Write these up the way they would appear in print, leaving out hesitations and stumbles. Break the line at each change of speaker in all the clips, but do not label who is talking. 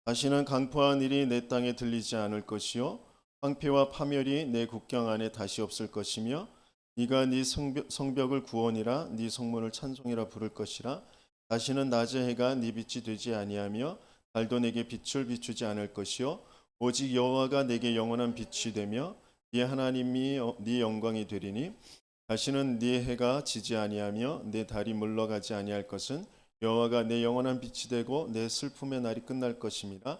다시는 강포한 일이 내 땅에 들리지 않을 것이요 황폐와 파멸이 내 국경 안에 다시 없을 것이며 네가 네 성벽을 구원이라 네 성문을 찬송이라 부를 것이라. 다시는 낮의 해가 네 빛이 되지 아니하며 달도 내게 빛을 비추지 않을 것이요 오직 여호와가 내게 영원한 빛이 되며 네 하나님이 네 영광이 되리니. 다시는 네 해가 지지 아니하며 내 달이 물러가지 아니할 것은 여호와가 내 영원한 빛이 되고 내 슬픔의 날이 끝날 것임이라.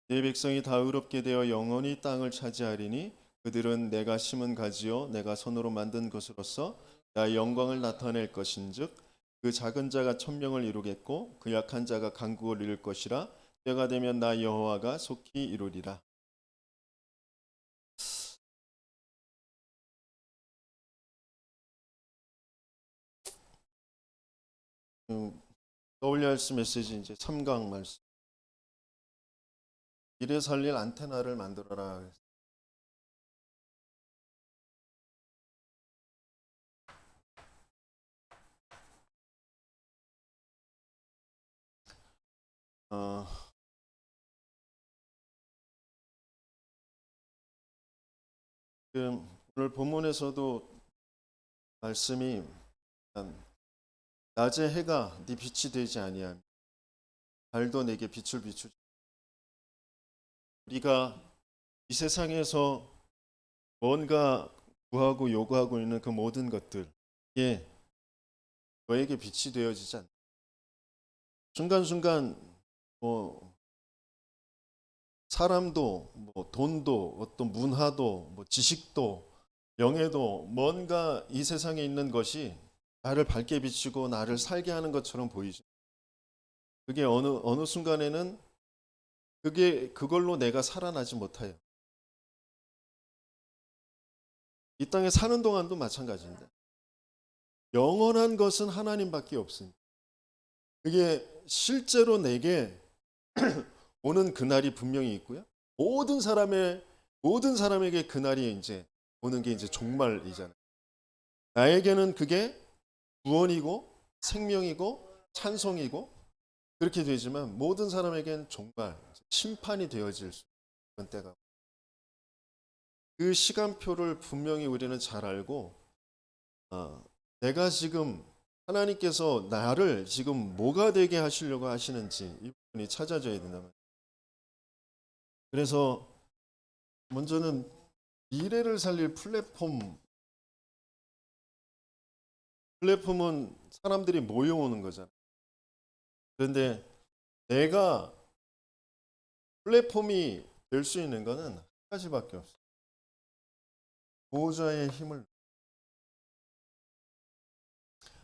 내 백성이 다 의롭게 되어 영원히 땅을 차지하리니 그들은 내가 심은 가지요 내가 손으로 만든 것으로서 나의 영광을 나타낼 것인즉 그 작은 자가 천명을 이루겠고 그 약한 자가 강국을 이룰 것이라. 때가 되면 나 여호와가 속히 이루리라. WRC 메시지 이제 3강 말씀. 일에 살릴 안테나를 만들어라. 어, 오늘 본문에서도 말씀이 낮에 해가 네 빛이 되지 아니하며 달도 내게 빛을 비추지. 우리가 이 세상에서 뭔가 구하고 요구하고 있는 그 모든 것들 예, 너에게 빛이 되어지지 않다. 순간순간 뭐 사람도 뭐 돈도 어떤 문화도 뭐 지식도 명예도 뭔가 이 세상에 있는 것이 나를 밝게 비추고 나를 살게 하는 것처럼 보이죠. 그게 어느 순간에는 그게 그걸로 내가 살아나지 못해요. 이 땅에 사는 동안도 마찬가지입니다. 영원한 것은 하나님밖에 없습니다. 그게 실제로 내게 오는 그날이 분명히 있고요. 모든 사람에게 그날이 이제 오는 게 이제 종말이잖아요. 나에게는 그게 구원이고 생명이고 찬송이고 그렇게 되지만 모든 사람에겐 종말, 심판이 되어질 수 있는 때가 그 시간표를 분명히 우리는 잘 알고 내가 지금 하나님께서 나를 지금 뭐가 되게 하시려고 하시는지 이 부분이 찾아져야 된다 말이에요. 그래서 먼저는 미래를 살릴 플랫폼은 사람들이 모여오는 거잖아요. 그런데 내가 플랫폼이 될 수 있는 거는 한 가지밖에 없어요. 보호자의 힘을.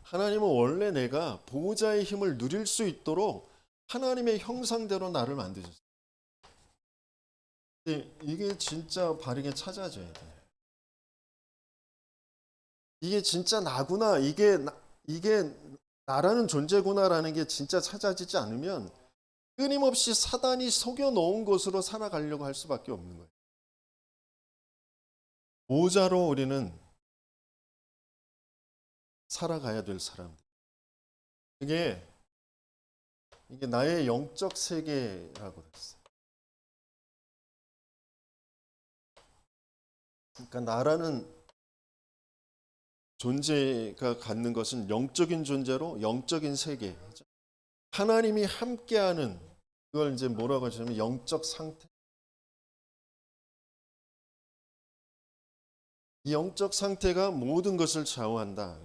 하나님은 원래 내가 보호자의 힘을 누릴 수 있도록 하나님의 형상대로 나를 만드셨어요. 근데 이게 진짜 바르게 찾아져야 돼요. 이게 진짜 나구나, 이게 나라는 존재구나라는 게 진짜 찾아지지 않으면 끊임없이 사단이 속여 놓은 것으로 살아가려고 할 수밖에 없는 거예요. 보호자로 우리는 살아가야 될 사람. 그게 이게 나의 영적 세계라고 했어요. 그러니까 나라는 존재가 갖는 것은 영적인 존재로 영적인 세계. 하나님이 함께하는 그걸 이제 뭐라고 하냐면 영적 상태. 이 영적 상태가 모든 것을 좌우한다.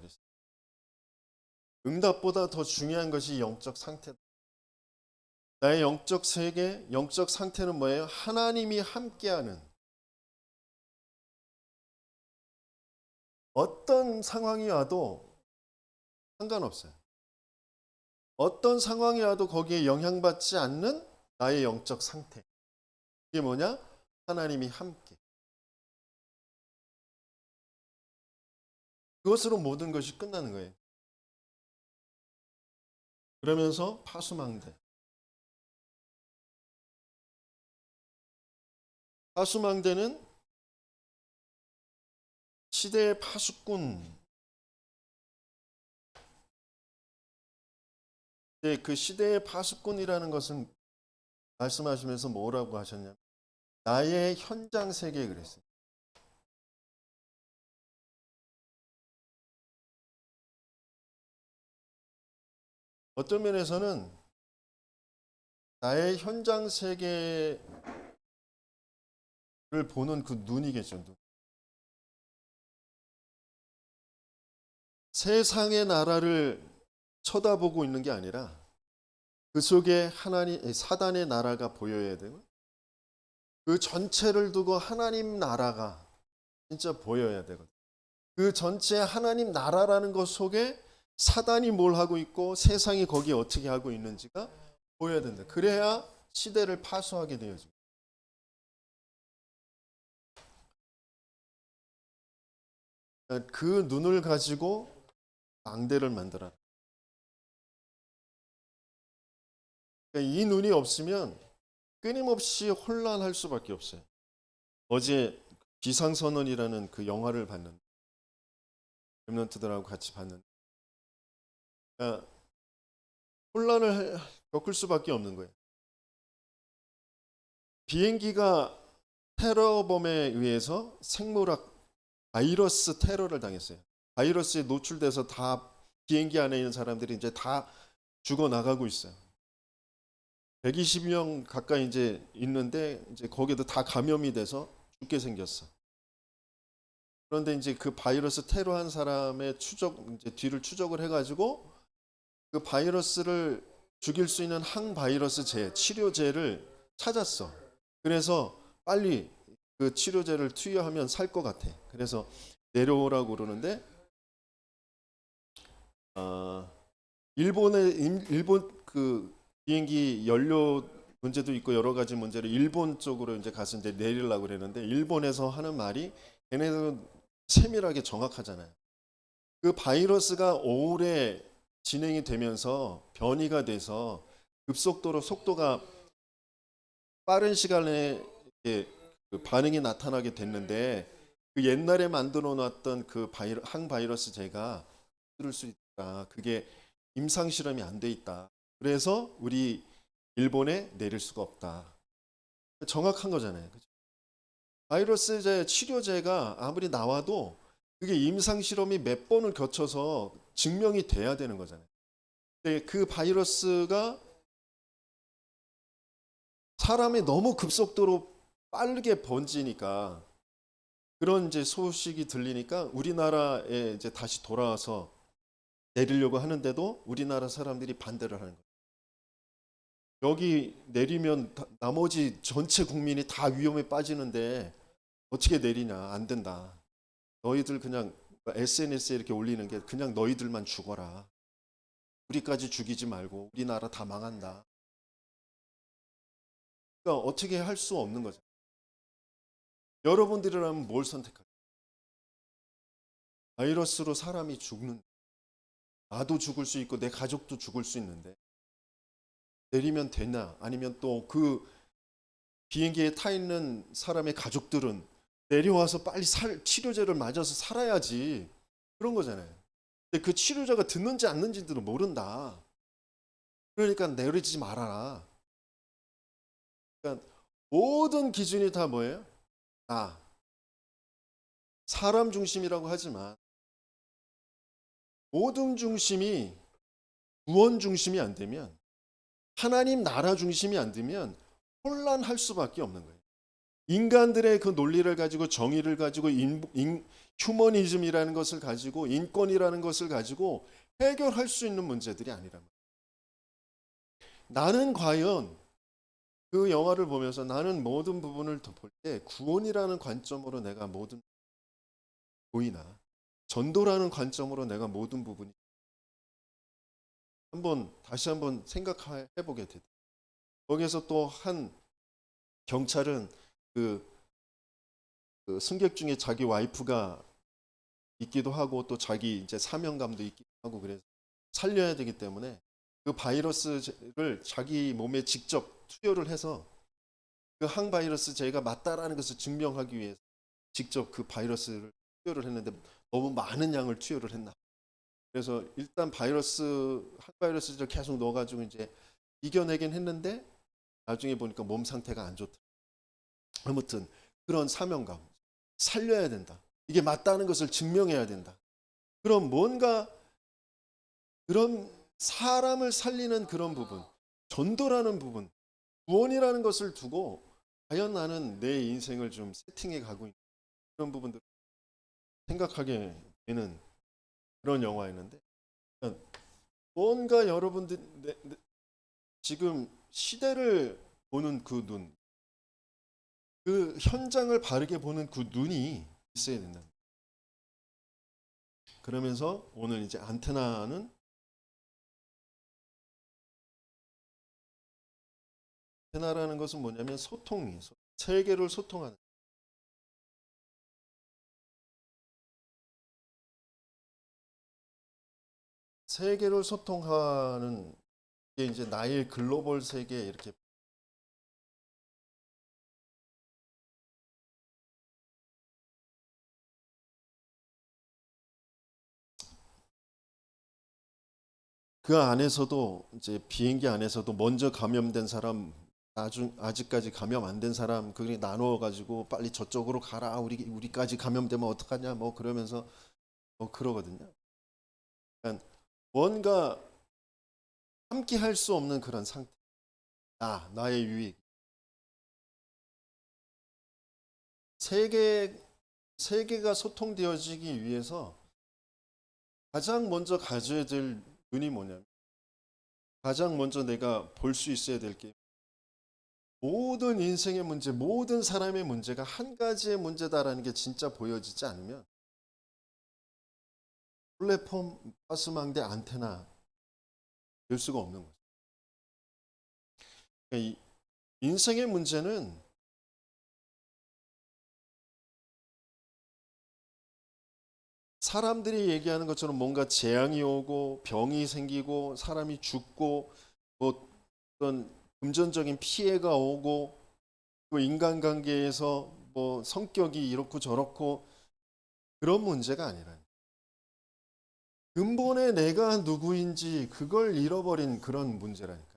응답보다 더 중요한 것이 영적 상태다. 나의 영적 세계, 영적 상태는 뭐예요? 하나님이 함께하는 어떤 상황이 와도 상관없어요. 어떤 상황이 와도 거기에 영향받지 않는 나의 영적 상태. 이게 뭐냐? 하나님이 함께. 그것으로 모든 것이 끝나는 거예요. 그러면서 파수망대. 파수망대는 시대의 파수꾼. 그 시대의 파수꾼이라는 것은 말씀하시면서 뭐라고 하셨냐면 나의 현장 세계에 그랬어요. 어떤 면에서는 나의 현장 세계를 보는 그 눈이겠죠. 눈. 세상의 나라를 쳐다보고 있는 게 아니라 그 속에 하나님 사단의 나라가 보여야 되고 그 전체를 두고 하나님 나라가 진짜 보여야 되거든요. 그 전체 하나님 나라라는 것 속에 사단이 뭘 하고 있고 세상이 거기에 어떻게 하고 있는지가 보여야 된다. 그래야 시대를 파수하게 되어집니다. 그 눈을 가지고 망대를 만들어라. 이 눈이 없으면 끊임없이 혼란할 수밖에 없어요. 어제 비상선언이라는 그 영화를 봤는데 랩런트들하고 같이 봤는데 혼란을 겪을 수밖에 없는 거예요. 비행기가 테러범에 의해서 생물학 바이러스 테러를 당했어요. 바이러스에 노출돼서 다 비행기 안에 있는 사람들이 이제 다 죽어 나가고 있어요. 120명 가까이 이제 있는데 이제 거기도 다 감염이 돼서 죽게 생겼어. 그런데 이제 그 바이러스 테러한 사람의 이제 뒤를 추적을 해가지고 그 바이러스를 죽일 수 있는 항바이러스제, 치료제를 찾았어. 그래서 빨리 그 치료제를 투여하면 살 것 같아. 그래서 내려오라고 그러는데 일본 그 비행기 연료 문제도 있고 여러 가지 문제로 일본 쪽으로 이제 가서 이제 내리려고 그랬는데 일본에서 하는 말이 걔네들은 세밀하게 정확하잖아요. 그 바이러스가 오래 진행이 되면서 변이가 돼서 급속도로 속도가 빠른 시간에 그 반응이 나타나게 됐는데 그 옛날에 만들어 놨던 그 항바이러스제가 들을 수 있다. 그게 임상 실험이 안 돼 있다. 그래서 우리 일본에 내릴 수가 없다. 정확한 거잖아요. 그죠? 바이러스제 치료제가 아무리 나와도 그게 임상 실험이 몇 번을 거쳐서 증명이 돼야 되는 거잖아요. 근데 그 바이러스가 사람이 너무 급속도로 빠르게 번지니까 그런 이제 소식이 들리니까 우리나라에 이제 다시 돌아와서 내리려고 하는데도 우리나라 사람들이 반대를 하는 거예요. 여기 내리면 나머지 전체 국민이 다 위험에 빠지는데 어떻게 내리냐? 안 된다. 너희들 그냥 SNS에 이렇게 올리는 게 그냥 너희들만 죽어라. 우리까지 죽이지 말고 우리나라 다 망한다. 그러니까 어떻게 할 수 없는 거죠. 여러분들이라면 뭘 선택할까요? 바이러스로 사람이 죽는, 나도 죽을 수 있고 내 가족도 죽을 수 있는데 내리면 되나? 아니면 또 그 비행기에 타 있는 사람의 가족들은 내려와서 빨리 치료제를 맞아서 살아야지. 그런 거잖아요. 근데 그 치료제가 듣는지 안 듣는지도 모른다. 그러니까 내리지 말아라. 그러니까 모든 기준이 다 뭐예요? 사람 중심이라고 하지만 모든 중심이 구원 중심이 안 되면 하나님 나라 중심이 안 되면 혼란할 수밖에 없는 거예요. 인간들의 그 논리를 가지고 정의를 가지고 휴머니즘이라는 것을 가지고 인권이라는 것을 가지고 해결할 수 있는 문제들이 아니란 말이에요. 나는 과연 그 영화를 보면서 나는 모든 부분을 볼 때 구원이라는 관점으로 내가 모든 보이나 전도라는 관점으로 내가 모든 부분이 다시 한번 생각해 보게 되다. 거기에서 또 한 경찰은 그, 그 승객 중에 자기 와이프가 있기도 하고 또 자기 이제 사명감도 있기도 하고 그래서 살려야 되기 때문에 그 바이러스를 자기 몸에 직접 투여를 해서 그 항바이러스제가 맞다라는 것을 증명하기 위해서 직접 그 바이러스를 투여를 했는데 너무 많은 양을 투여를 했나. 그래서 일단 항바이러스제를 계속 넣어가지고 이제 이겨내긴 했는데 나중에 보니까 몸 상태가 안 좋다. 아무튼 그런 사명감, 살려야 된다. 이게 맞다는 것을 증명해야 된다. 그럼 뭔가 그런 사람을 살리는 그런 부분, 전도라는 부분, 구원이라는 것을 두고 과연 나는 내 인생을 좀 세팅해 가고 있는 그런 부분들 생각하게 되는 그런 영화였는데, 뭔가 여러분들 지금 시대를 보는 그 눈, 그 현장을 바르게 보는 그 눈이 있어야 된다. 그러면서 오늘 이제 안테나는 안테나라는 것은 뭐냐면 소통이 세계를 소통하는 세계를 소통하는 게 이제 나의 글로벌 세계 이렇게 그 안에서도 이제 비행기 안에서도 먼저 감염된 사람 아직까지 감염 안 된 사람 그게 나누어 가지고 빨리 저쪽으로 가라 우리까지 감염되면 어떡하냐 뭐 그러면서 뭐 그러거든요. 그러니까 뭔가 함께 할 수 없는 그런 상태. 나의 유익. 세계가 소통되어지기 위해서 가장 먼저 가져야 될 눈이 뭐냐면 가장 먼저 내가 볼 수 있어야 될 게 모든 인생의 문제, 모든 사람의 문제가 한 가지의 문제다라는 게 진짜 보여지지 않으면 플랫폼, 가스망대, 안테나 될 수가 없는 거죠. 그러니까 이 인생의 문제는 사람들이 얘기하는 것처럼 뭔가 재앙이 오고 병이 생기고 사람이 죽고 뭐 어떤 금전적인 피해가 오고 또 인간관계에서 뭐 성격이 이렇고 저렇고 그런 문제가 아니라 근본에 내가 누구인지 그걸 잃어버린 그런 문제라니까.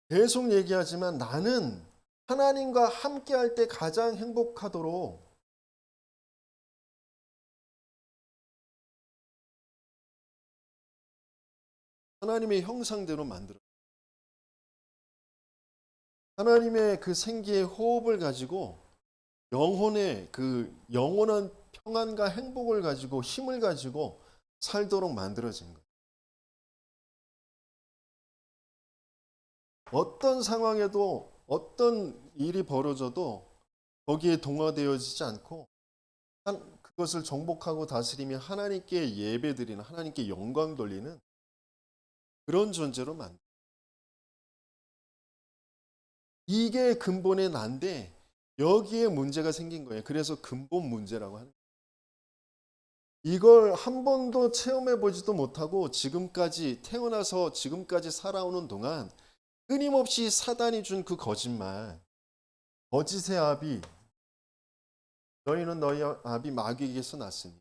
계속 얘기하지만 나는 하나님과 함께 할 때 가장 행복하도록 하나님의 형상대로 만들어 하나님의 그 생기의 호흡을 가지고 영혼의 그 영원한 평안과 행복을 가지고 힘을 가지고 살도록 만들어진 거예요. 어떤 상황에도 어떤 일이 벌어져도 거기에 동화되어지지 않고 그것을 정복하고 다스리며 하나님께 예배드리는 하나님께 영광 돌리는 그런 존재로 만들. 이게 근본의 난데 여기에 문제가 생긴 거예요. 그래서 근본 문제라고 하는 거예요. 이걸 한 번도 체험해 보지도 못하고 지금까지 태어나서 지금까지 살아오는 동안 끊임없이 사단이 준 그 거짓말, 거짓의 아비, 너희는 너희 아비 마귀에게서 났으니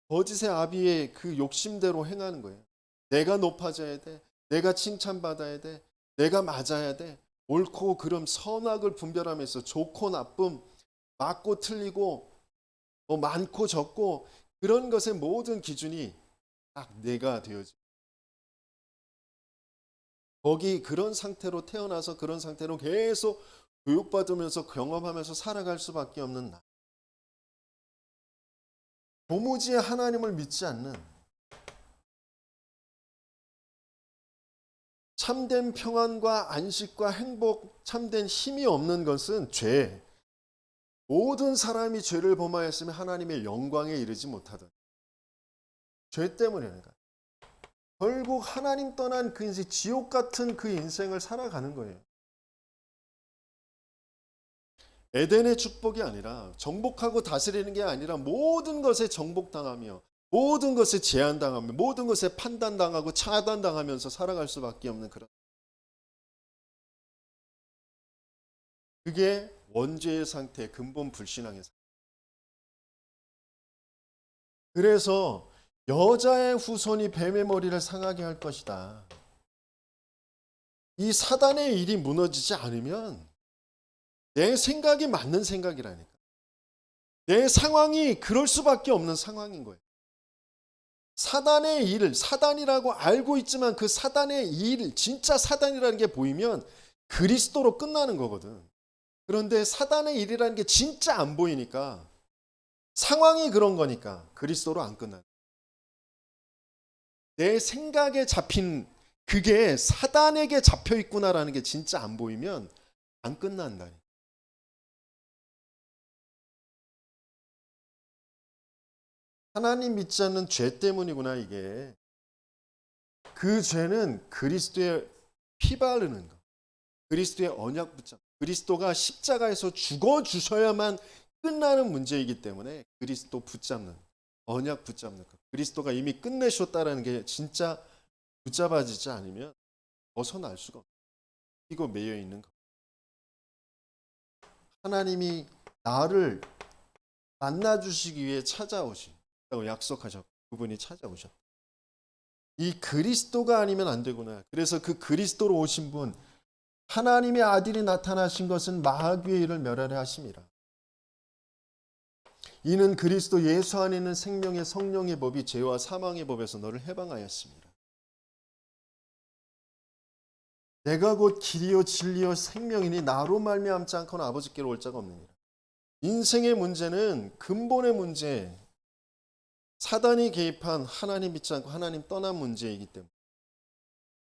거짓의 아비의 그 욕심대로 행하는 거예요. 내가 높아져야 돼. 내가 칭찬받아야 돼. 내가 맞아야 돼. 옳고 그름 선악을 분별하면서 좋고 나쁨, 맞고 틀리고 뭐 많고 적고 그런 것의 모든 기준이 딱 내가 되어지. 거기 그런 상태로 태어나서 그런 상태로 계속 교육받으면서 경험하면서 살아갈 수밖에 없는 나. 도무지 하나님을 믿지 않는 참된 평안과 안식과 행복, 참된 힘이 없는 것은 죄. 모든 사람이 죄를 범하였으면 하나님의 영광에 이르지 못하던 죄 때문이니까. 결국 하나님 떠난 그 이제 지옥 같은 그 인생을 살아가는 거예요. 에덴의 축복이 아니라 정복하고 다스리는 게 아니라 모든 것에 정복당하며 모든 것에 제한당하며 모든 것에 판단당하고 차단당하면서 살아갈 수밖에 없는 그런 그게 원죄의 상태, 근본 불신앙의 상태. 그래서 여자의 후손이 뱀의 머리를 상하게 할 것이다. 이 사단의 일이 무너지지 않으면 내 생각이 맞는 생각이라니까. 내 상황이 그럴 수밖에 없는 상황인 거예요. 사단의 일, 사단이라고 알고 있지만 그 사단의 일, 진짜 사단이라는 게 보이면 그리스도로 끝나는 거거든. 그런데 사단의 일이라는 게 진짜 안 보이니까 상황이 그런 거니까 그리스도로 안 끝나는 거예요. 내 생각에 잡힌 그게 사단에게 잡혀 있구나라는 게 진짜 안 보이면 안 끝난다. 하나님 믿지 않는 죄 때문이구나 이게. 그 죄는 그리스도의 피 바르는 거. 그리스도의 언약 붙잡. 그리스도가 십자가에서 죽어 주셔야만 끝나는 문제이기 때문에 그리스도 붙잡는 언약 붙잡는 것. 그리스도가 이미 끝내셨다라는 게 진짜 붙잡아지지 않으면 벗어날 수가 없어요. 이거 매여 있는 거. 하나님이 나를 만나 주시기 위해 찾아오신다고 약속하셨고 그분이 찾아오셨다. 이 그리스도가 아니면 안 되구나. 그래서 그 그리스도로 오신 분 하나님의 아들이 나타나신 것은 마귀의 일을 멸하려 하심이라. 이는 그리스도 예수 안에 있는 생명의 성령의 법이 죄와 사망의 법에서 너를 해방하였습니다. 내가 곧 길이요 진리요 생명이니 나로 말미암지 않고는 아버지께로 올 자가 없느니라. 인생의 문제는 근본의 문제, 사단이 개입한 하나님 믿지 않고 하나님 떠난 문제이기 때문에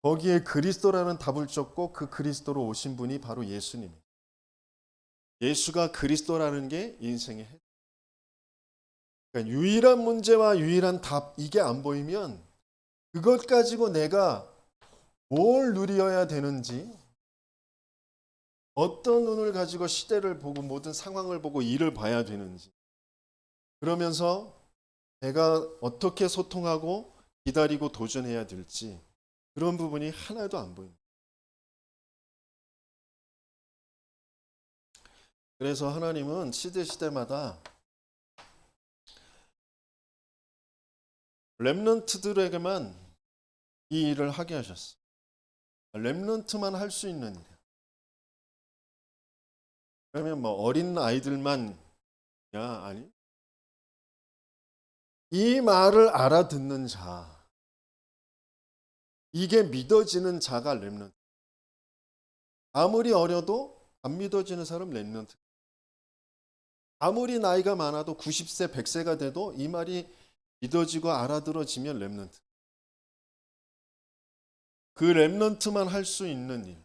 거기에 그리스도라는 답을 쫓고 그 그리스도로 오신 분이 바로 예수님이에요. 예수가 그리스도라는 게 인생의 핵. 그러니까 유일한 문제와 유일한 답 이게 안 보이면 그것 가지고 내가 뭘 누려야 되는지 어떤 눈을 가지고 시대를 보고 모든 상황을 보고 일을 봐야 되는지 그러면서 내가 어떻게 소통하고 기다리고 도전해야 될지 그런 부분이 하나도 안 보입니다. 그래서 하나님은 시대마다 렘넌트들에게만 이 일을 하게 하셨어요. 렘넌트만 할 수 있는 일이야. 그러면 뭐 어린 아이들만 아니. 이 말을 알아듣는 자, 이게 믿어지는 자가 렘넌트. 아무리 어려도 안 믿어지는 사람 렘넌트. 아무리 나이가 많아도 90세, 100세가 돼도 이 말이 믿어지고 알아들어지면 렘넌트. 그 렘넌트만 할 수 있는 일.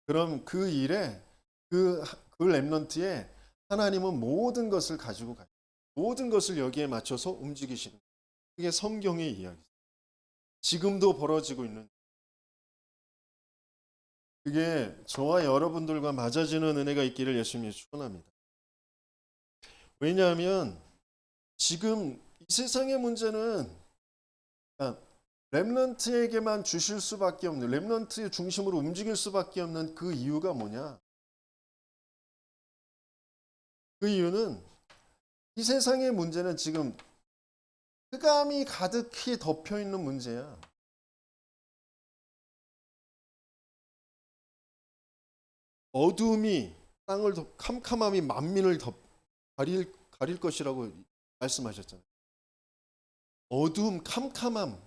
그럼 그 일에 그 렘넌트에 하나님은 모든 것을 가지고 가요. 모든 것을 여기에 맞춰서 움직이시는. 그게 성경의 이야기. 지금도 벌어지고 있는. 그게 저와 여러분들과 맞아지는 은혜가 있기를 예수님이 축원합니다. 왜냐하면 지금 이 세상의 문제는 렘넌트에게만 주실 수밖에 없는, 렘넌트의 중심으로 움직일 수밖에 없는 그 이유가 뭐냐? 그 이유는 이 세상의 문제는 지금 흑암이 가득히 덮여 있는 문제야. 어둠이 땅을 캄캄함이 만민을 가릴 것이라고 말씀하셨잖아요. 어둠, 캄캄함,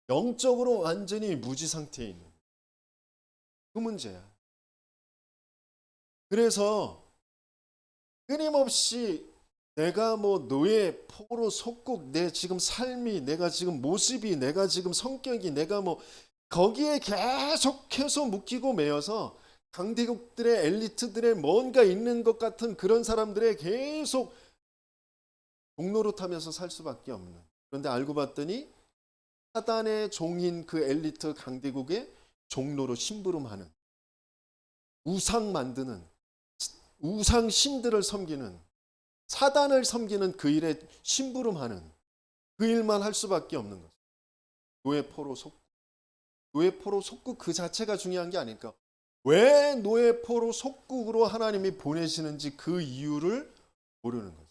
영적으로 완전히 무지 상태에 있는 그 문제야. 그래서 끊임없이 내가 뭐 노예, 포로, 속국, 내 지금 삶이, 내가 지금 모습이, 내가 지금 성격이, 내가 뭐 거기에 계속해서 묶이고 매여서 강대국들의 엘리트들의 뭔가 있는 것 같은 그런 사람들의 계속 종로로 타면서 살 수밖에 없는. 그런데 알고 봤더니 사단의 종인 그 엘리트 강대국의 종로로 심부름하는, 우상 만드는, 우상 신들을 섬기는, 사단을 섬기는 그 일에 심부름하는 그 일만 할 수밖에 없는 거죠. 노예, 포로, 속국. 노예, 포로, 속국 그 자체가 중요한 게 아닐까. 왜 노예, 포로, 속국으로 하나님이 보내시는지 그 이유를 모르는 거죠.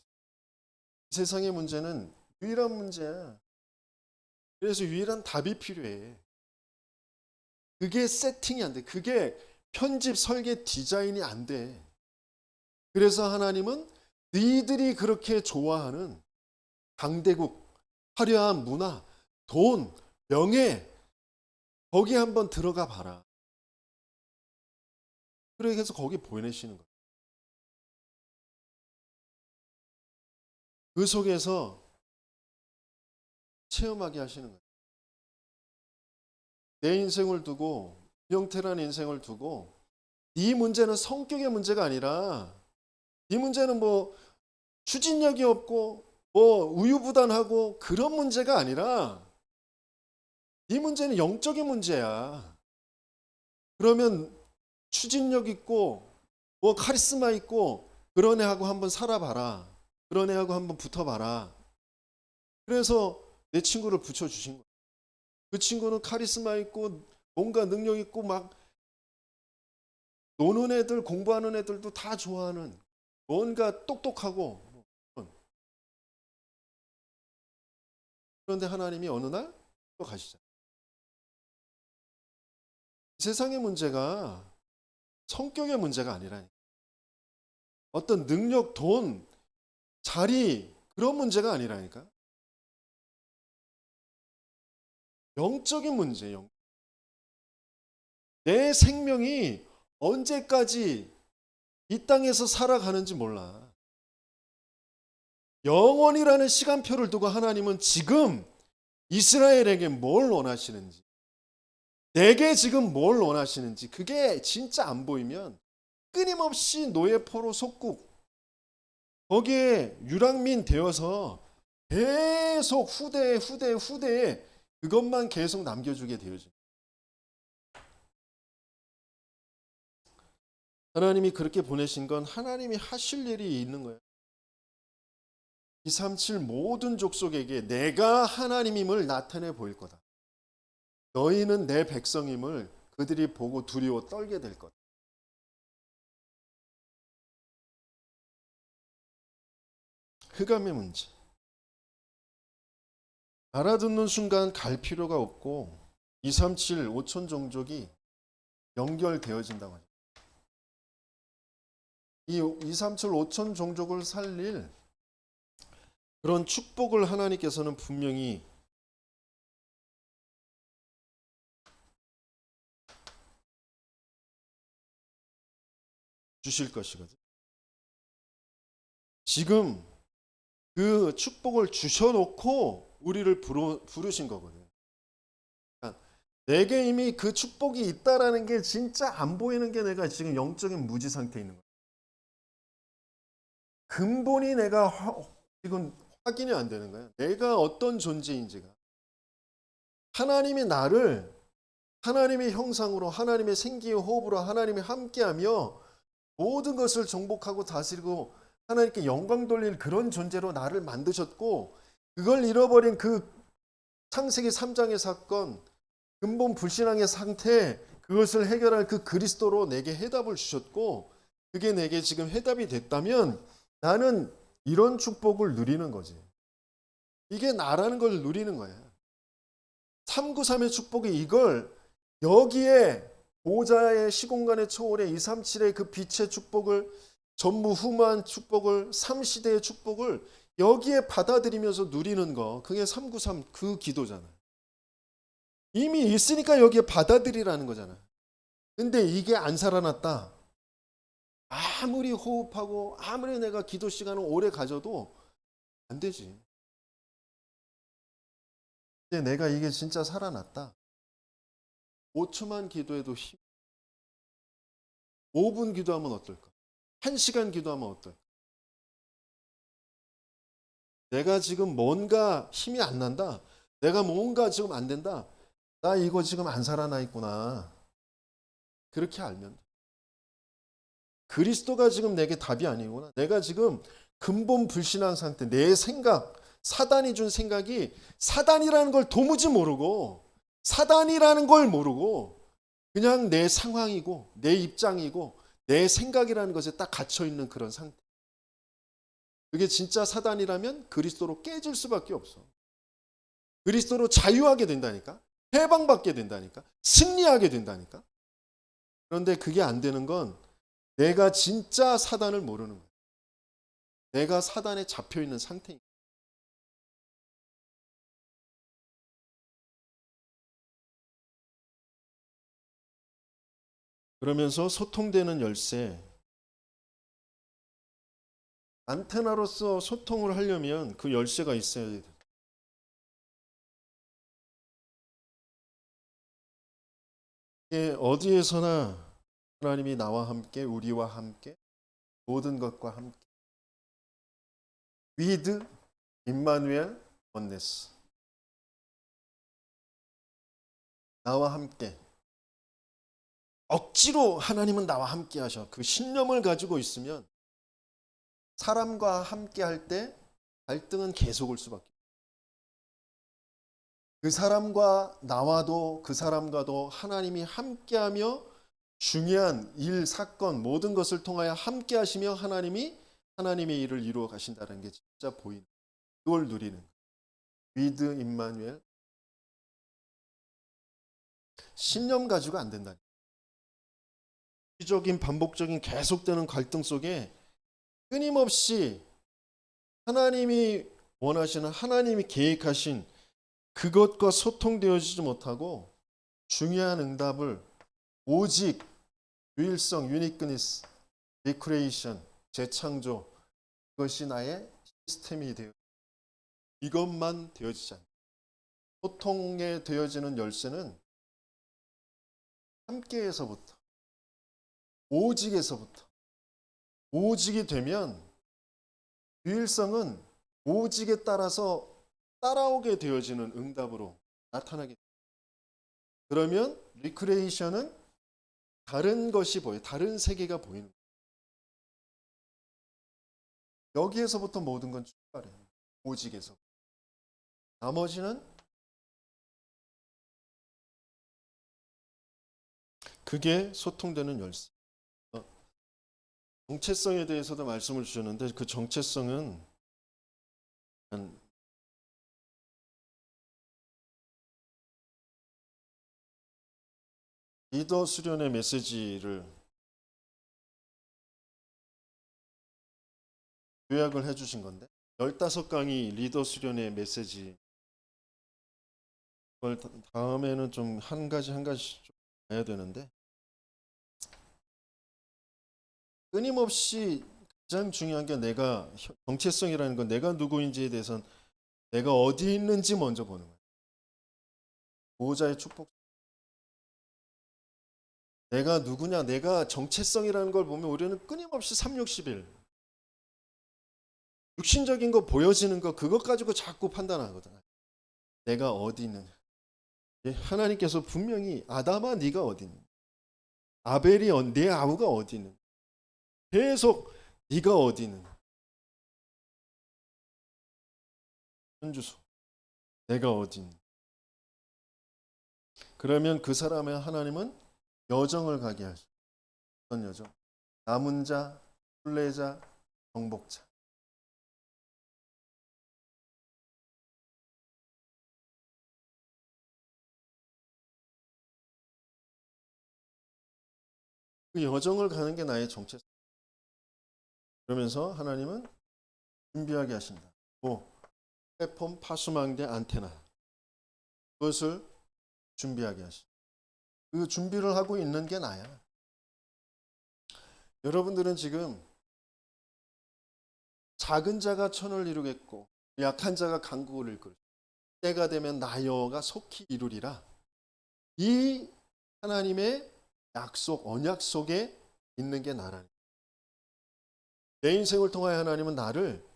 세상의 문제는 유일한 문제야. 그래서 유일한 답이 필요해. 그게 세팅이 안 돼. 그게 편집, 설계, 디자인이 안 돼. 그래서 하나님은 너희들이 그렇게 좋아하는 강대국, 화려한 문화, 돈, 명예, 거기 한번 들어가 봐라. 그래서 거기 보내시는 거예요. 그 속에서 체험하게 하시는 거예요. 내 인생을 두고, 형태란 인생을 두고, 이 문제는 성격의 문제가 아니라, 이 문제는 뭐 추진력이 없고 뭐 우유부단하고 그런 문제가 아니라, 이 문제는 영적인 문제야. 그러면 추진력 있고 뭐 카리스마 있고 그런 애하고 한번 살아봐라. 그런 애하고 한번 붙어봐라. 그래서 내 친구를 붙여주신 거야. 그 친구는 카리스마 있고 뭔가 능력 있고 막 노는 애들, 공부하는 애들도 다 좋아하는, 뭔가 똑똑하고. 그런데 하나님이 어느 날 또 가시죠. 세상의 문제가 성격의 문제가 아니라니까. 어떤 능력, 돈, 자리, 그런 문제가 아니라니까. 영적인 문제예요. 내 생명이 언제까지 이 땅에서 살아가는지 몰라. 영원이라는 시간표를 두고 하나님은 지금 이스라엘에게 뭘 원하시는지, 내게 지금 뭘 원하시는지, 그게 진짜 안 보이면 끊임없이 노예포로 속국, 거기에 유랑민 되어서 계속 후대에 그것만 계속 남겨주게 되어져. 하나님이 그렇게 보내신 건 하나님이 하실 일이 있는 거예요. 237 모든 족속에게 내가 하나님임을 나타내 보일 거다. 너희는 내 백성임을 그들이 보고 두려워 떨게 될 거다. 흑암의 문제. 알아듣는 순간 갈 필요가 없고 237 5천 종족이 연결되어진다고 하죠. 이 237 5천 종족을 살릴 그런 축복을 하나님께서는 분명히 주실 것이거든요. 지금 그 축복을 주셔놓고 우리를 부르신 거거든요. 그러니까 내게 이미 그 축복이 있다라는 게 진짜 안 보이는 게 내가 지금 영적인 무지 상태에 있는 거예요. 근본이 내가 지금 확인이 안 되는 거예요. 내가 어떤 존재인지가. 하나님이 나를 하나님의 형상으로, 하나님의 생기의 호흡으로 하나님이 함께하며 모든 것을 정복하고 다스리고 하나님께 영광 돌릴 그런 존재로 나를 만드셨고, 그걸 잃어버린 그 창세기 3장의 사건, 근본 불신앙의 상태, 그것을 해결할 그 그리스도로 내게 해답을 주셨고, 그게 내게 지금 해답이 됐다면 나는 이런 축복을 누리는 거지. 이게 나라는 걸 누리는 거야. 393의 축복이 이걸 여기에 보좌의 시공간의 초월의 237의 그 빛의 축복을, 전무후무한 축복을, 3시대의 축복을 여기에 받아들이면서 누리는 거, 그게 393 그 기도잖아. 이미 있으니까 여기에 받아들이라는 거잖아. 근데 이게 안 살아났다. 아무리 호흡하고 아무리 내가 기도 시간을 오래 가져도 안 되지. 근데 내가 이게 진짜 살아났다. 5초만 기도해도 5분 기도하면 어떨까? 1시간 기도하면 어떨까? 내가 지금 뭔가 힘이 안 난다. 내가 뭔가 지금 안 된다. 나 이거 지금 안 살아나 있구나. 그렇게 알면 돼. 그리스도가 지금 내게 답이 아니구나. 내가 지금 근본 불신앙 상태, 내 생각, 사단이 준 생각이 사단이라는 걸 도무지 모르고, 사단이라는 걸 모르고 그냥 내 상황이고 내 입장이고 내 생각이라는 것에 딱 갇혀 있는 그런 상태. 그게 진짜 사단이라면 그리스도로 깨질 수밖에 없어. 그리스도로 자유하게 된다니까. 해방받게 된다니까. 승리하게 된다니까. 그런데 그게 안 되는 건 내가 진짜 사단을 모르는 거예요. 내가 사단에 잡혀 있는 상태인 거예요. 그러면서 소통되는 열쇠, 안테나로서 소통을 하려면 그 열쇠가 있어야 돼요. 이게 어디에서나 하나님이 나와 함께, 우리와 함께, 모든 것과 함께. with 임마누엘 원네스. 나와 함께. 억지로 하나님은 나와 함께 하셔. 그 신념을 가지고 있으면 사람과 함께 할 때 갈등은 계속 올 수밖에. 그 사람과 나와도 그 사람과도 하나님이 함께하며 중요한 일, 사건, 모든 것을 통하여 함께하시며 하나님이 하나님의 일을 이루어 가신다는 게 진짜 보이는. 그걸 누리는. with 임마누엘. 신념 가지고 안 된다. 주기적인 반복적인 계속되는 갈등 속에 끊임없이 하나님이 원하시는 하나님이 계획하신 그것과 소통되어지지 못하고 중요한 응답을 오직 유일성, 유니크니스, 리크레이션, 재창조 그것이 나의 시스템이 되어 이것만 되어지지 않는 소통에 되어지는 열쇠는 함께에서부터 오직에서부터 오직이 되면 유일성은 오직에 따라서 따라오게 되어지는 응답으로 나타나게 됩니다. 그러면 리크레이션은 다른 것이 보여요. 다른 세계가 보이는 거예요. 여기에서부터 모든 건 출발해요. 오직에서. 나머지는 그게 소통되는 열쇠. 정체성에 대해서도 말씀을 주셨는데 그 정체성은 리더 수련의 메시지를 요약을 해주신 건데 15강이 리더 수련의 메시지. 그걸 다음에는 좀 한 가지 한 가지 좀 봐야 되는데 끊임없이 가장 중요한 게 내가 정체성이라는 건 내가 누구인지에 대해서는 내가 어디 있는지 먼저 보는 거예요. 보호자의 축복. 내가 누구냐, 내가 정체성이라는 걸 보면 우리는 끊임없이 360일 육신적인 거 보여지는 거 그것 가지고 자꾸 판단하거든. 내가 어디 있느냐. 하나님께서 분명히 아담아 네가 어디 있느냐. 아벨이 내 아우가 어디 있느냐. 계속 네가 어디 있느냐. 현주소. 내가 어디 있느냐. 그러면 그 사람의 하나님은 여정을 가게 하시죠. 어떤 여정? 남은 자, 순례자, 정복자. 그 여정을 가는 게 나의 정체성. 그러면서 하나님은 준비하게 하신다. 플랫폼 파수망대 안테나. 그것을 준비하게 하신다. 그 준비를 하고 있는 게 나야. 여러분들은 지금 작은 자가 천을 이루겠고 약한 자가 강국을 이끌 때가 되면 나여가 속히 이루리라. 이 하나님의 약속, 언약 속에 있는 게 나라는. 내 인생을 통하여 하나님은 나를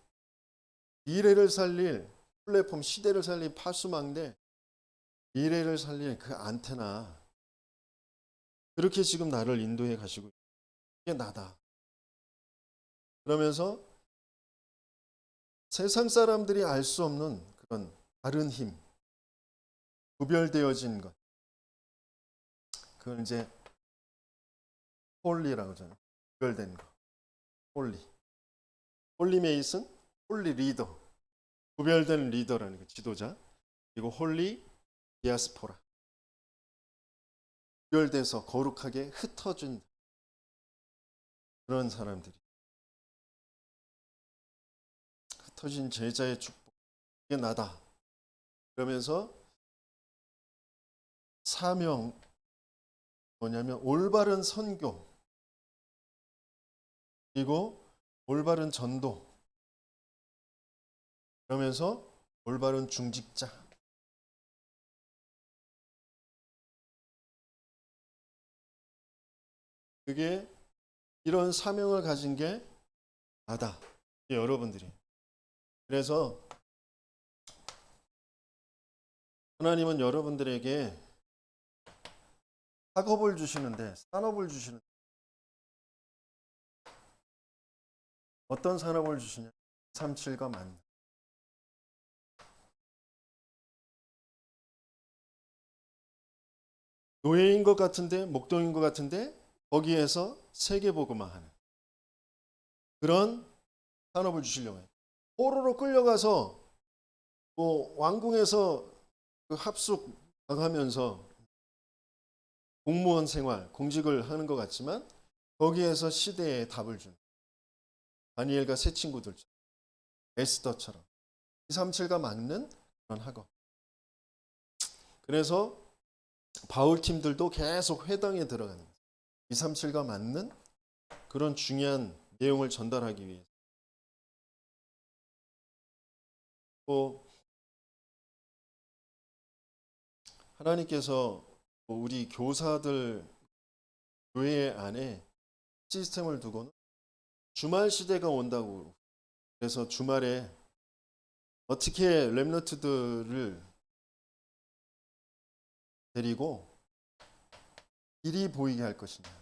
미래를 살릴 플랫폼, 시대를 살릴 파수망대, 미래를 살릴 그 안테나 그렇게 지금 나를 인도해 가시고 이게 나다. 그러면서 세상 사람들이 알 수 없는 그런 다른 힘, 구별되어진 것. 그걸 이제 홀리라고 하잖아요. 구별된 거. 홀리. 홀리 메이슨, 홀리 리더. 구별된 리더라는 거, 지도자. 그리고 홀리 디아스포라. 구별돼서 거룩하게 흩어진 그런 사람들이. 흩어진 제자의 축복. 이게 나다. 그러면서 사명 뭐냐면 올바른 선교 그리고 올바른 전도 그러면서 올바른 중직자 그게 이런 사명을 가진 게 나다. 여러분들이. 그래서 하나님은 여러분들에게 학업을 주시는데 산업을 주시는데 어떤 산업을 주시냐? 237과 만남. 노예인 것 같은데 목동인 것 같은데 거기에서 세계복음화하는 그런 산업을 주시려고 해요. 포로로 끌려가서 뭐 왕궁에서 그 합숙 당하면서 공무원 생활, 공직을 하는 것 같지만 거기에서 시대에 답을 주는 다니엘과 세 친구들처럼 에스더처럼 237과 맞는 그런 학원. 그래서 바울 팀들도 계속 회당에 들어가는 거예요. 237과 맞는 그런 중요한 내용을 전달하기 위해서. 또 하나님께서 우리 교사들 교회 안에 시스템을 두고는 주말 시대가 온다고. 그래서 주말에 어떻게 렘넌트들을 데리고 길이 보이게 할 것이냐.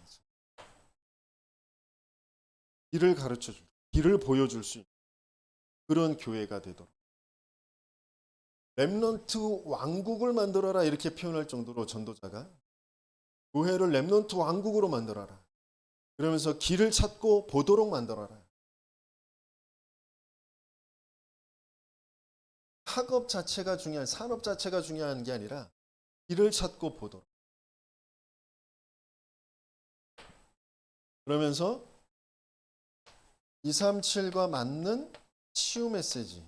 길을 가르쳐 줄, 길을 보여줄 수 있는 그런 교회가 되도록. 렘넌트 왕국을 만들어라 이렇게 표현할 정도로 전도자가 교회를 렘넌트 왕국으로 만들어라. 그러면서 길을 찾고 보도록 만들어라. 학업 자체가 중요한, 산업 자체가 중요한 게 아니라 길을 찾고 보도록. 그러면서 237과 맞는 치유 메시지.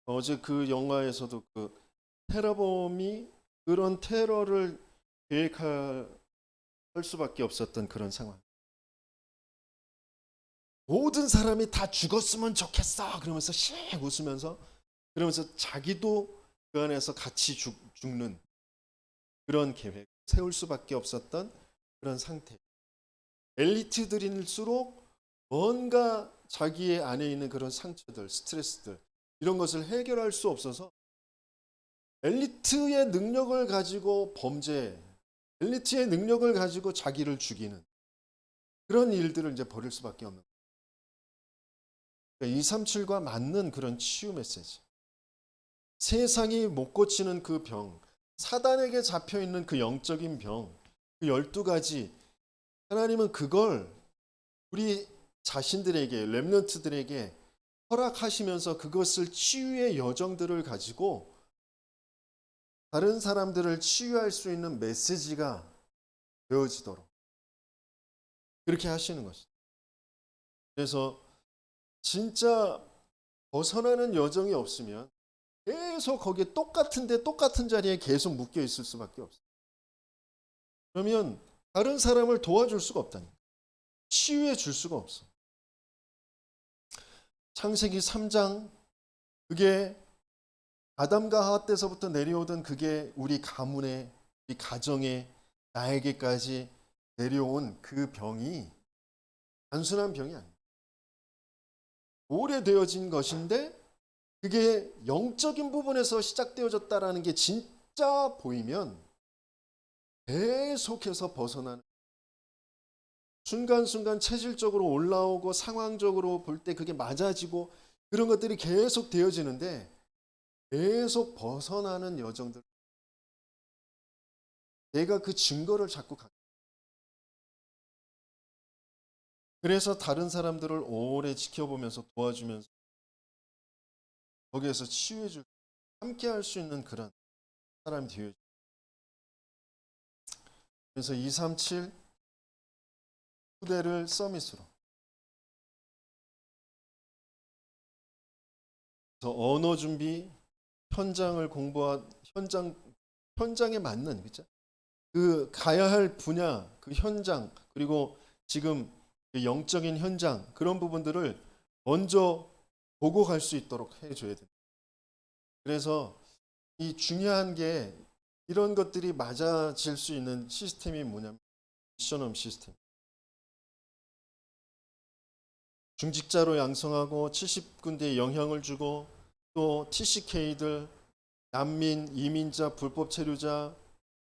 어제 그 영화에서도 그 테러범이 그런 테러를 계획할 수밖에 없었던 그런 상황. 모든 사람이 다 죽었으면 좋겠어. 그러면서 씩 웃으면서 그러면서 자기도 그 안에서 같이 죽는 그런 계획 세울 수밖에 없었던 그런 상태. 엘리트들일수록 뭔가 자기의 안에 있는 그런 상처들, 스트레스들 이런 것을 해결할 수 없어서 엘리트의 능력을 가지고 범죄, 엘리트의 능력을 가지고 자기를 죽이는 그런 일들을 이제 벌일 수밖에 없는 거예요. 그러니까 237과 맞는 그런 치유 메시지. 세상이 못 고치는 그 병, 사단에게 잡혀 있는 그 영적인 병, 그 12가지 하나님은 그걸 우리 자신들에게 렘넌트들에게 허락하시면서 그것을 치유의 여정들을 가지고 다른 사람들을 치유할 수 있는 메시지가 되어지도록 그렇게 하시는 것이죠. 그래서 진짜 벗어나는 여정이 없으면 계속 거기에 똑같은데 똑같은 자리에 계속 묶여 있을 수밖에 없어요. 그러면 다른 사람을 도와줄 수가 없다니까. 치유해 줄 수가 없어. 창세기 3장 그게 아담과 하와 때서부터 내려오던 그게 우리 가문에 우리 가정에 나에게까지 내려온 그 병이 단순한 병이 아니에요. 오래되어진 것인데 그게 영적인 부분에서 시작되어졌다라는 게 진짜 보이면 계속해서 벗어나는 순간순간 체질적으로 올라오고 상황적으로 볼 때 그게 맞아지고 그런 것들이 계속 되어지는데 계속 벗어나는 여정들 내가 그 증거를 자꾸 그래서 다른 사람들을 오래 지켜보면서 도와주면서 거기에서 치유해줄 함께 할 수 있는 그런 사람이 되어요. 그래서 237 후대를 서밋으로. 그래서 언어 준비, 현장을 공부한 현장에 맞는, 그죠? 그 가야 할 분야, 그 현장, 그리고 지금 그 영적인 현장, 그런 부분들을 먼저 보고 갈 수 있도록 해줘야 됩니다. 그래서 이 중요한 게 이런 것들이 맞아질 수 있는 시스템이 뭐냐면 미션홈 시스템. 중직자로 양성하고 70군데에 영향을 주고 또 TCK들, 난민, 이민자, 불법 체류자,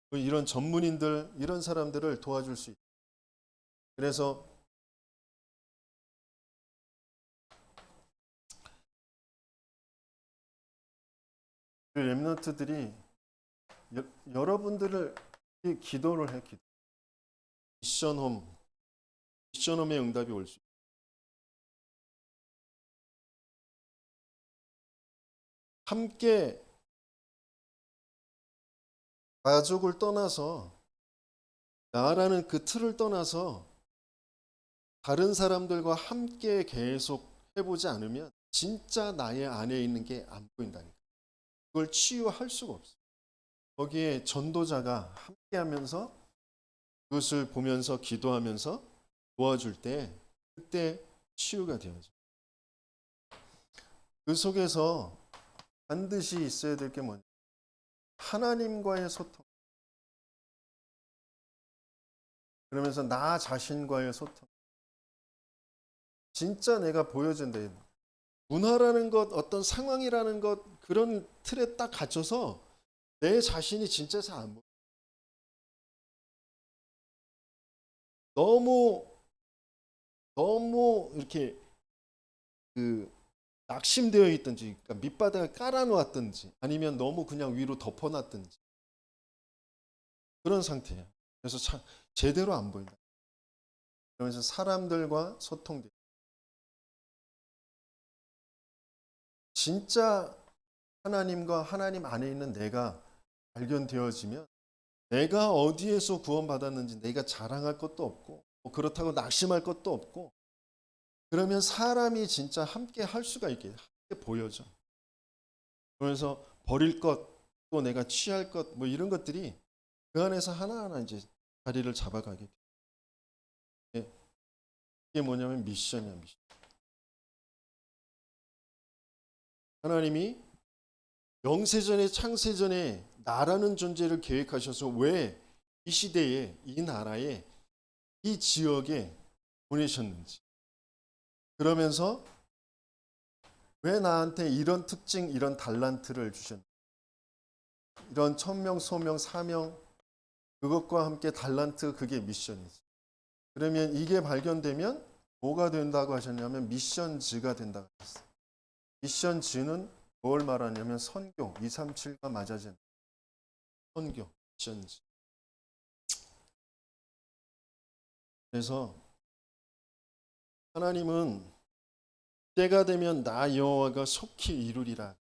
뭐 이런 전문인들, 이런 사람들을 도와줄 수 있다. 그래서 그 렘넌트들이 여러분들을 기도를 해. 미션홈, 미션홈의 응답이 올 수 있다. 함께 가족을 떠나서 나라는 그 틀을 떠나서 다른 사람들과 함께 계속 해보지 않으면 진짜 나의 안에 있는 게 안 보인다니까. 그걸 치유할 수가 없어. 거기에 전도자가 함께 하면서 그것을 보면서 기도하면서 도와줄 때 그때 치유가 되어져. 그 속에서 반드시 있어야 될 게 뭐냐? 하나님과의 소통. 그러면서 나 자신과의 소통. 진짜 내가 보여준다. 문화라는 것, 어떤 상황이라는 것, 그런 틀에 딱 갇혀서 내 자신이 진짜 잘 안 보여. 너무 너무 이렇게 그 낙심되어 있든지, 그러니까 밑바닥에 깔아놓았든지, 아니면 너무 그냥 위로 덮어놨든지 그런 상태예요. 그래서 제대로 안 보인다. 그러면서 사람들과 소통돼. 진짜 하나님과 하나님 안에 있는 내가 발견되어지면 내가 어디에서 구원받았는지 내가 자랑할 것도 없고 뭐 그렇다고 낙심할 것도 없고 그러면 사람이 진짜 함께 할 수가 있게 함께 보여져. 그러면서 버릴 것, 또 내가 취할 것, 뭐 이런 것들이 그 안에서 하나하나 이제 자리를 잡아가게 돼. 이게 뭐냐면 미션이야, 미션. 하나님이 영세전에 창세전에 나라는 존재를 계획하셔서 왜 이 시대에 이 나라에 이 지역에 보내셨는지, 그러면서 왜 나한테 이런 특징, 이런 달란트를 주셨는지, 이런 천명, 소명, 사명, 그것과 함께 달란트, 그게 미션이지. 그러면 이게 발견되면 뭐가 된다고 하셨냐면 미션즈가 된다고 하셨어요. 미션즈는 뭘 말하냐면 선교, 237과 맞아진 선교, 미션즈. 그래서 하나님은 때가 되면 나 여호와가 속히 이루리라.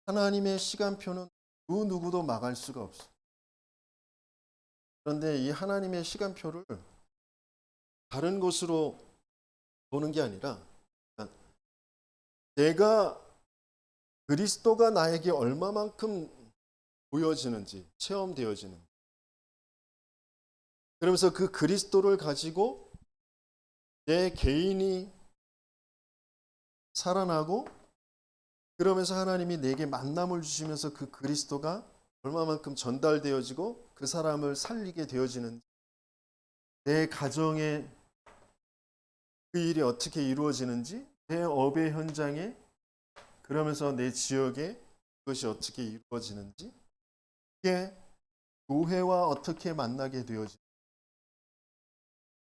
하나님의 시간표는 그 누구도 막을 수가 없어. 그런데 이 하나님의 시간표를 다른 것으로 보는 게 아니라 내가 그리스도가 나에게 얼마만큼 보여지는지, 체험되어지는지. 그러면서 그 그리스도를 가지고 내 개인이 살아나고, 그러면서 하나님이 내게 만남을 주시면서 그 그리스도가 얼마만큼 전달되어지고 그 사람을 살리게 되어지는지, 내 가정에 그 일이 어떻게 이루어지는지, 내 업의 현장에, 그러면서 내 지역에 그것이 어떻게 이루어지는지, 이게 교회와 어떻게 만나게 되어지는지,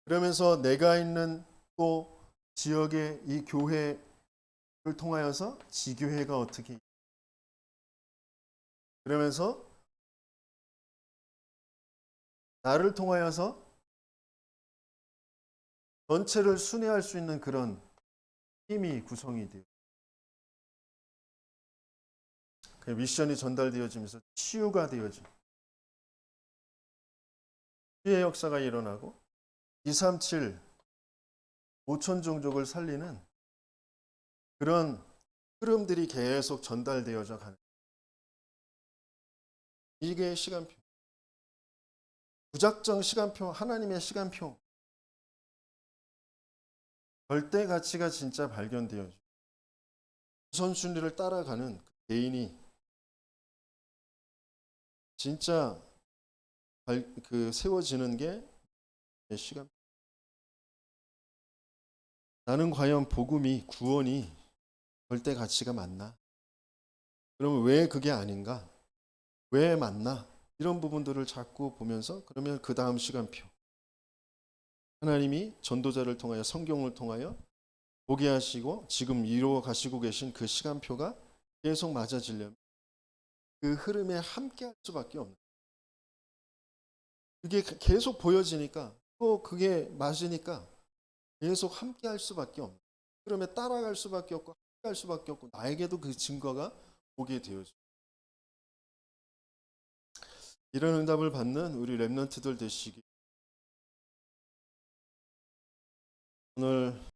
그러면서 내가 있는 또 지역의 이 교회를 통하여서 지교회가 어떻게, 그러면서 나를 통하여서 전체를 순회할 수 있는 그런 힘이 구성이 돼요. 그 미션이 전달되어지면서 치유가 되어져. 치유의 역사가 일어나고 237 5천 종족을 살리는 그런 흐름들이 계속 전달되어져 가는 이게 시간표. 무작정 시간표, 하나님의 시간표. 절대 가치가 진짜 발견되어져. 우선순위를 따라가는 그 개인이 진짜 세워지는 게 시간. 나는 과연 복음이 구원이 절대 가치가 맞나? 그러면 왜 그게 아닌가? 왜 맞나? 이런 부분들을 자꾸 보면서 그러면 그 다음 시간표. 하나님이 전도자를 통하여 성경을 통하여 보게 하시고 지금 이루어 가시고 계신 그 시간표가 계속 맞아지려면 그 흐름에 함께 할 수밖에 없는. 그게 계속 보여지니까 또 그게 맞으니까 계속 함께 할 수밖에 없는. 그러면 따라갈 수밖에 없고 함께 할 수밖에 없고 나에게도 그 증거가 오게 되어져. 이런 응답을 받는 우리 렘넌트들 되시기 오늘